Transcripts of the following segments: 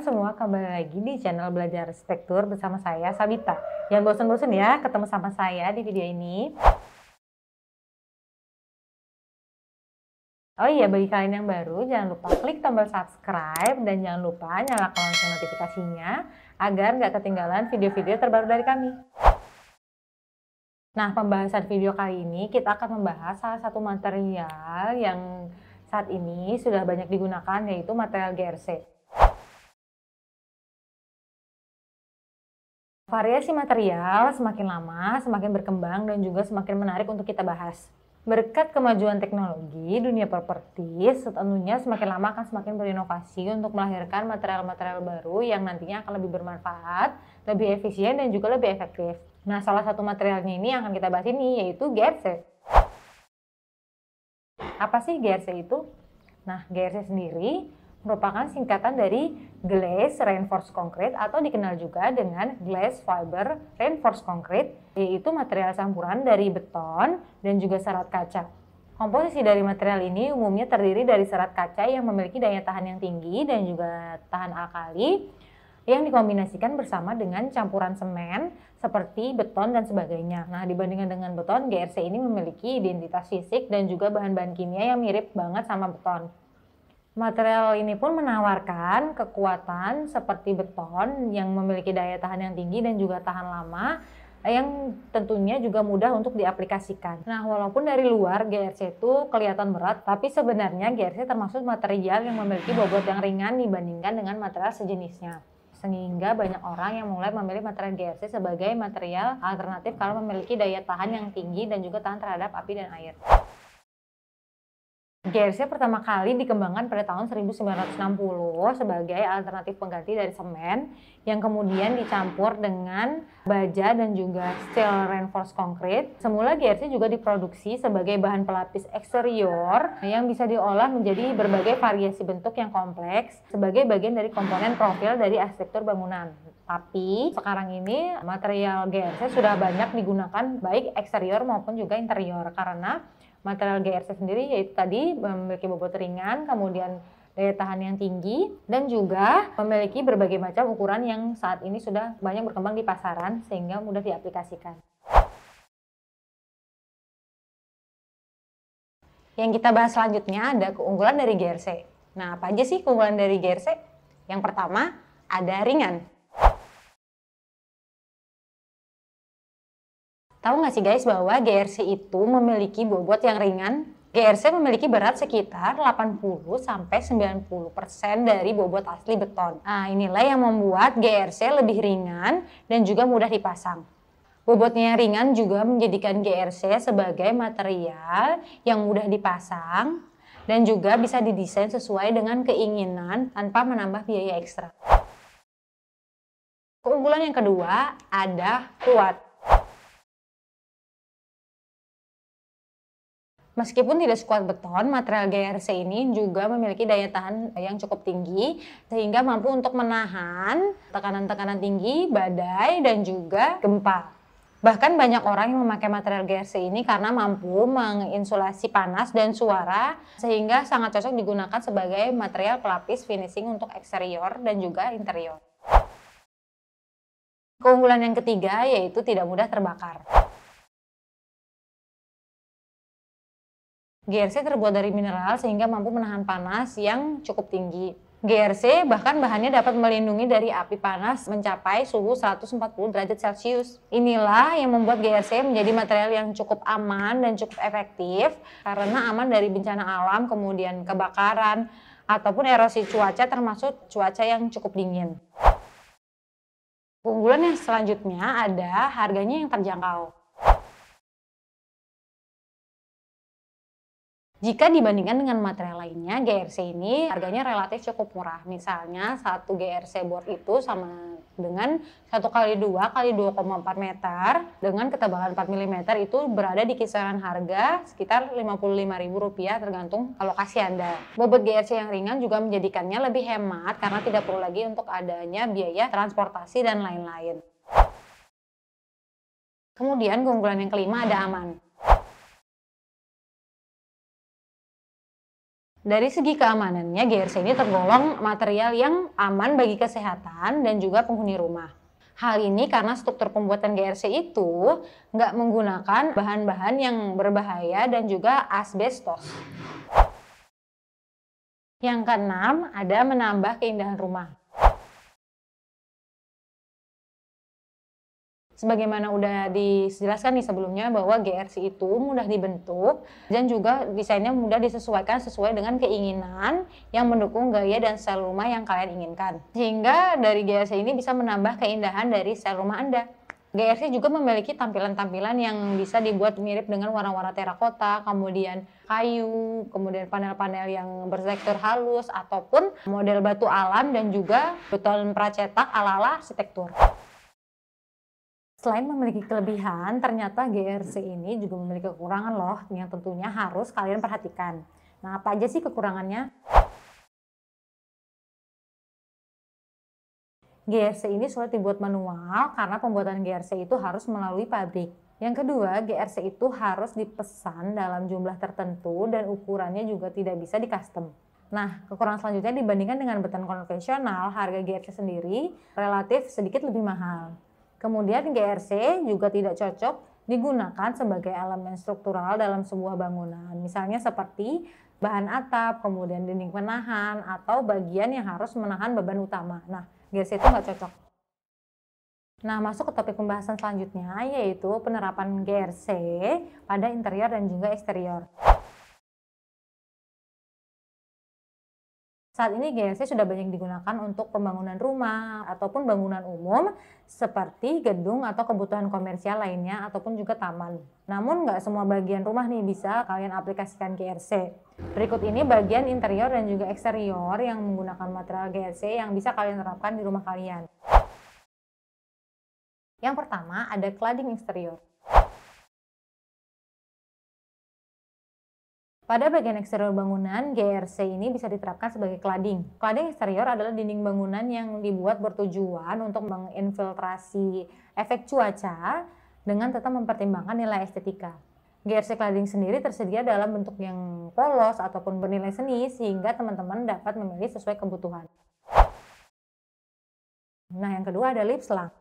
semua, kembali lagi di channel Belajar Arsitektur bersama saya, Sabita. Jangan bosan-bosan ya ketemu sama saya di video ini. Oh iya, bagi kalian yang baru, jangan lupa klik tombol subscribe dan jangan lupa nyalakan lonceng notifikasinya agar nggak ketinggalan video-video terbaru dari kami. Nah, pembahasan video kali ini kita akan membahas salah satu material yang saat ini sudah banyak digunakan, yaitu material GRC. Variasi material semakin lama, semakin berkembang dan juga semakin menarik untuk kita bahas. Berkat kemajuan teknologi, dunia properti tentunya semakin lama akan semakin berinovasi untuk melahirkan material-material baru yang nantinya akan lebih bermanfaat, lebih efisien dan juga lebih efektif. Nah, salah satu materialnya ini yang akan kita bahas ini yaitu GRC. Apa sih GRC itu? Nah, GRC sendiri merupakan singkatan dari Glass Reinforced Concrete atau dikenal juga dengan Glass Fiber Reinforced Concrete, yaitu material campuran dari beton dan juga serat kaca. Komposisi dari material ini umumnya terdiri dari serat kaca yang memiliki daya tahan yang tinggi dan juga tahan alkali yang dikombinasikan bersama dengan campuran semen seperti beton dan sebagainya. Nah, dibandingkan dengan beton, GRC ini memiliki identitas fisik dan juga bahan-bahan kimia yang mirip banget sama beton. Material ini pun menawarkan kekuatan seperti beton yang memiliki daya tahan yang tinggi dan juga tahan lama yang tentunya juga mudah untuk diaplikasikan. Nah, walaupun dari luar GRC itu kelihatan berat, tapi sebenarnya GRC termasuk material yang memiliki bobot yang ringan dibandingkan dengan material sejenisnya. Sehingga banyak orang yang mulai memilih material GRC sebagai material alternatif kalau memiliki daya tahan yang tinggi dan juga tahan terhadap api dan air. GRC pertama kali dikembangkan pada tahun 1960 sebagai alternatif pengganti dari semen yang kemudian dicampur dengan baja dan juga steel reinforced concrete. Semula GRC juga diproduksi sebagai bahan pelapis eksterior yang bisa diolah menjadi berbagai variasi bentuk yang kompleks sebagai bagian dari komponen profil dari arsitektur bangunan. Tapi sekarang ini material GRC sudah banyak digunakan baik eksterior maupun juga interior karena material GRC sendiri yaitu tadi memiliki bobot ringan, kemudian daya tahan yang tinggi, dan juga memiliki berbagai macam ukuran yang saat ini sudah banyak berkembang di pasaran sehingga mudah diaplikasikan. Yang kita bahas selanjutnya ada keunggulan dari GRC. Nah, apa aja sih keunggulan dari GRC? Yang pertama, ada ringan. Tahu nggak sih guys bahwa GRC itu memiliki bobot yang ringan? GRC memiliki berat sekitar 80-90% dari bobot asli beton. Nah, inilah yang membuat GRC lebih ringan dan juga mudah dipasang. Bobotnya yang ringan juga menjadikan GRC sebagai material yang mudah dipasang dan juga bisa didesain sesuai dengan keinginan tanpa menambah biaya ekstra. Keunggulan yang kedua ada kuat. Meskipun tidak sekuat beton, material GRC ini juga memiliki daya tahan yang cukup tinggi sehingga mampu untuk menahan tekanan-tekanan tinggi, badai, dan juga gempa. Bahkan banyak orang yang memakai material GRC ini karena mampu menginsulasi panas dan suara sehingga sangat cocok digunakan sebagai material pelapis finishing untuk eksterior dan juga interior. Keunggulan yang ketiga yaitu tidak mudah terbakar. GRC terbuat dari mineral sehingga mampu menahan panas yang cukup tinggi. GRC bahkan bahannya dapat melindungi dari api panas mencapai suhu 140 derajat Celcius. Inilah yang membuat GRC menjadi material yang cukup aman dan cukup efektif karena aman dari bencana alam, kemudian kebakaran, ataupun erosi cuaca termasuk cuaca yang cukup dingin. Keunggulan yang selanjutnya ada harganya yang terjangkau. Jika dibandingkan dengan material lainnya, GRC ini harganya relatif cukup murah. Misalnya satu GRC board itu sama dengan 1x2 x 2,4 meter dengan ketebalan 4 mm itu berada di kisaran harga sekitar Rp55.000 tergantung lokasi Anda. Bobot GRC yang ringan juga menjadikannya lebih hemat karena tidak perlu lagi untuk adanya biaya transportasi dan lain-lain. Kemudian keunggulan yang kelima ada aman. Dari segi keamanannya, GRC ini tergolong material yang aman bagi kesehatan dan juga penghuni rumah. Hal ini karena struktur pembuatan GRC itu nggak menggunakan bahan-bahan yang berbahaya dan juga asbestos. Yang keenam, ada menambah keindahan rumah. Sebagaimana udah dijelaskan nih sebelumnya bahwa GRC itu mudah dibentuk dan juga desainnya mudah disesuaikan sesuai dengan keinginan yang mendukung gaya dan style rumah yang kalian inginkan. Sehingga dari GRC ini bisa menambah keindahan dari style rumah Anda. GRC juga memiliki tampilan-tampilan yang bisa dibuat mirip dengan warna-warna terakota, kemudian kayu, kemudian panel-panel yang bertekstur halus, ataupun model batu alam dan juga beton pracetak ala-ala arsitektur. Selain memiliki kelebihan, ternyata GRC ini juga memiliki kekurangan loh, yang tentunya harus kalian perhatikan. Nah, apa aja sih kekurangannya? GRC ini sulit dibuat manual karena pembuatan GRC itu harus melalui pabrik. Yang kedua, GRC itu harus dipesan dalam jumlah tertentu dan ukurannya juga tidak bisa di-custom. Nah, kekurangan selanjutnya dibandingkan dengan beton konvensional, harga GRC sendiri relatif sedikit lebih mahal. Kemudian GRC juga tidak cocok digunakan sebagai elemen struktural dalam sebuah bangunan. Misalnya seperti bahan atap, kemudian dinding penahan, atau bagian yang harus menahan beban utama. Nah, GRC itu nggak cocok. Nah, masuk ke topik pembahasan selanjutnya, yaitu penerapan GRC pada interior dan juga eksterior. Saat ini GRC sudah banyak digunakan untuk pembangunan rumah ataupun bangunan umum seperti gedung atau kebutuhan komersial lainnya ataupun juga taman. Namun nggak semua bagian rumah nih bisa kalian aplikasikan GRC. Berikut ini bagian interior dan juga eksterior yang menggunakan material GRC yang bisa kalian terapkan di rumah kalian. Yang pertama ada cladding eksterior. Pada bagian eksterior bangunan, GRC ini bisa diterapkan sebagai cladding. Cladding eksterior adalah dinding bangunan yang dibuat bertujuan untuk menginfiltrasi efek cuaca dengan tetap mempertimbangkan nilai estetika. GRC cladding sendiri tersedia dalam bentuk yang polos ataupun bernilai seni sehingga teman-teman dapat memilih sesuai kebutuhan. Nah, yang kedua ada lip selang.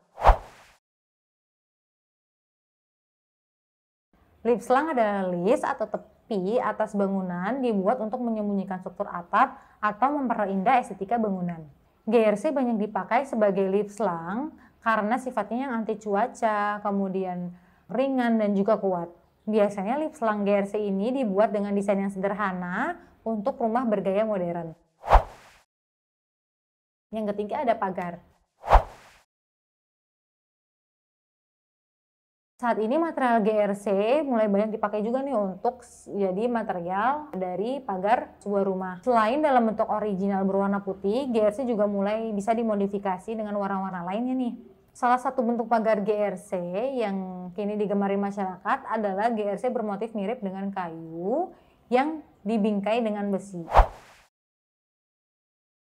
Lip selang adalah list atau tepi atas bangunan dibuat untuk menyembunyikan struktur atap atau memperindah estetika bangunan. GRC banyak dipakai sebagai lip selang karena sifatnya yang anti cuaca, kemudian ringan dan juga kuat. Biasanya lip selang GRC ini dibuat dengan desain yang sederhana untuk rumah bergaya modern. Yang ketiga ada pagar. Saat ini material GRC mulai banyak dipakai juga nih untuk jadi material dari pagar sebuah rumah. Selain dalam bentuk original berwarna putih, GRC juga mulai bisa dimodifikasi dengan warna-warna lainnya nih. Salah satu bentuk pagar GRC yang kini digemari masyarakat adalah GRC bermotif mirip dengan kayu yang dibingkai dengan besi.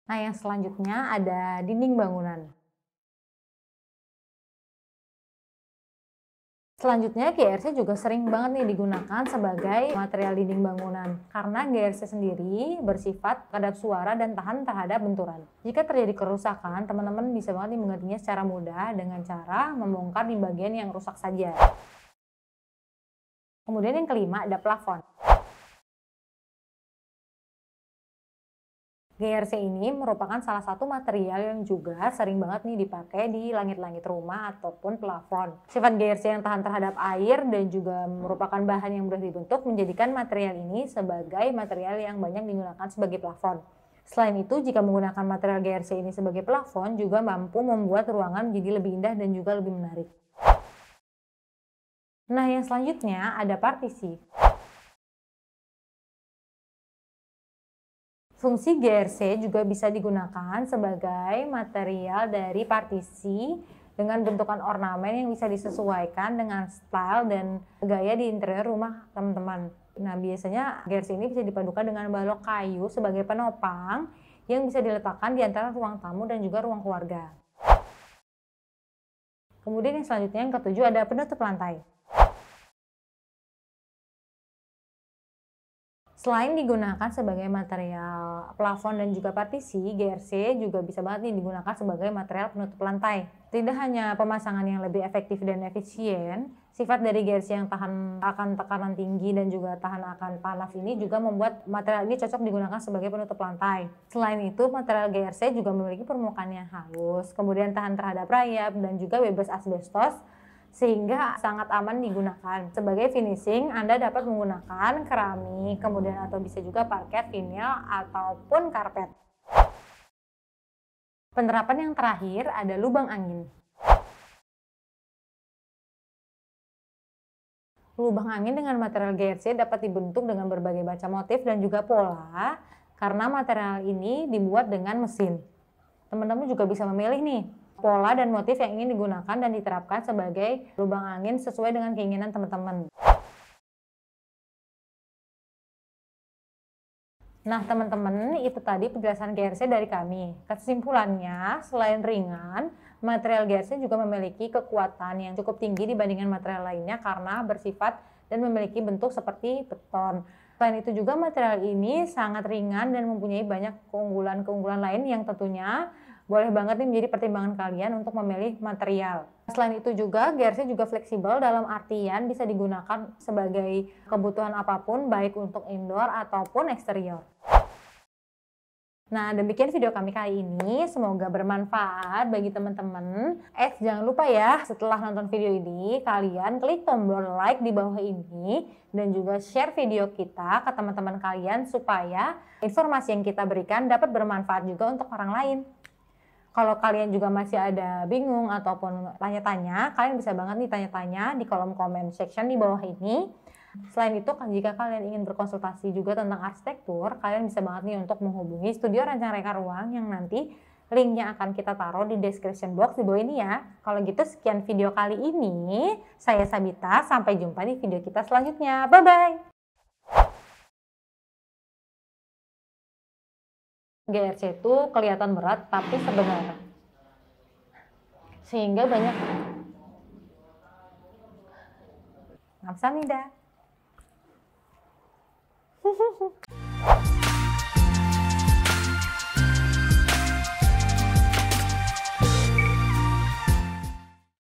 Nah, yang selanjutnya ada dinding bangunan. Selanjutnya, GRC juga sering banget nih digunakan sebagai material dinding bangunan karena GRC sendiri bersifat kedap suara dan tahan terhadap benturan. Jika terjadi kerusakan, teman-teman bisa banget nih menggantinya secara mudah dengan cara membongkar di bagian yang rusak saja. Kemudian yang kelima ada plafon. GRC ini merupakan salah satu material yang juga sering banget nih dipakai di langit-langit rumah ataupun plafon. Sifat GRC yang tahan terhadap air dan juga merupakan bahan yang mudah dibentuk menjadikan material ini sebagai material yang banyak digunakan sebagai plafon. Selain itu, jika menggunakan material GRC ini sebagai plafon juga mampu membuat ruangan menjadi lebih indah dan juga lebih menarik. Nah, yang selanjutnya ada partisi. Fungsi GRC juga bisa digunakan sebagai material dari partisi dengan bentukan ornamen yang bisa disesuaikan dengan style dan gaya di interior rumah teman-teman. Nah, biasanya GRC ini bisa dipadukan dengan balok kayu sebagai penopang yang bisa diletakkan di antara ruang tamu dan juga ruang keluarga. Kemudian yang selanjutnya yang ketujuh ada penutup lantai. Selain digunakan sebagai material plafon dan juga partisi, GRC juga bisa banget nih digunakan sebagai material penutup lantai. Tidak hanya pemasangan yang lebih efektif dan efisien, sifat dari GRC yang tahan akan tekanan tinggi dan juga tahan akan panas ini juga membuat material ini cocok digunakan sebagai penutup lantai. Selain itu, material GRC juga memiliki permukaan yang halus, kemudian tahan terhadap rayap dan juga bebas asbestos, sehingga sangat aman digunakan. Sebagai finishing, Anda dapat menggunakan keramik, kemudian atau bisa juga parket, vinil, ataupun karpet. Penerapan yang terakhir ada lubang angin. Lubang angin dengan material GRC dapat dibentuk dengan berbagai macam motif dan juga pola, karena material ini dibuat dengan mesin. Teman-teman juga bisa memilih nih pola dan motif yang ingin digunakan dan diterapkan sebagai lubang angin sesuai dengan keinginan teman-teman. Nah teman-teman, itu tadi penjelasan GRC dari kami. Kesimpulannya, selain ringan, material GRC juga memiliki kekuatan yang cukup tinggi dibandingkan material lainnya karena bersifat dan memiliki bentuk seperti beton. Selain itu juga material ini sangat ringan dan mempunyai banyak keunggulan-keunggulan lain yang tentunya boleh banget nih menjadi pertimbangan kalian untuk memilih material. Selain itu juga GRC juga fleksibel dalam artian bisa digunakan sebagai kebutuhan apapun baik untuk indoor ataupun eksterior. Nah, demikian video kami kali ini. Semoga bermanfaat bagi teman-teman. Jangan lupa ya, setelah nonton video ini, kalian klik tombol like di bawah ini dan juga share video kita ke teman-teman kalian supaya informasi yang kita berikan dapat bermanfaat juga untuk orang lain. Kalau kalian juga masih ada bingung ataupun tanya-tanya, kalian bisa banget nih tanya-tanya di kolom comment section di bawah ini. Selain itu, jika kalian ingin berkonsultasi juga tentang arsitektur, kalian bisa banget nih untuk menghubungi Studio Rancang Reka Ruang yang nanti linknya akan kita taruh di description box di bawah ini ya. Kalau gitu sekian video kali ini, saya Sabita, sampai jumpa di video kita selanjutnya. Bye-bye! GRC itu kelihatan berat tapi sebenarnya sehingga banyak Kamsahamnida.